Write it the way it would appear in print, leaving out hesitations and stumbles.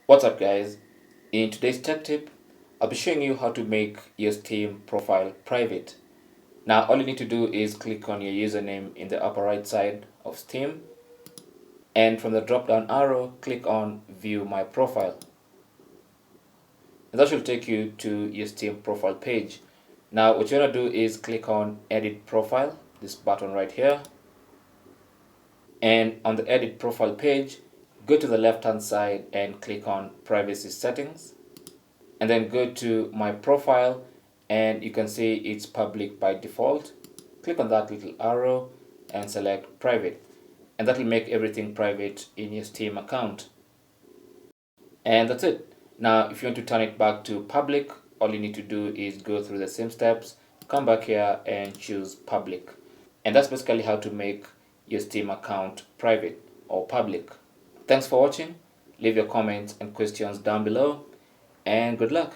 What's up guys? In today's tech tip, I'll be showing you how to make your Steam profile private. Now all you need to do is click on your username in the upper right side of Steam, and from the drop down arrow click on view my profile, and that should take you to your Steam profile page. Now what you want to do is click on edit profile, this button right here, and on the edit profile page go to the left hand side and click on privacy settings, and then go to my profile, and you can see it's public by default. Click on that little arrow and select private, and that will make everything private in your Steam account. And that's it. Now if you want to turn it back to public, all you need to do is go through the same steps, come back here and choose public, and that's basically how to make your Steam account private or public. Thanks for watching. Leave your comments and questions down below, and good luck.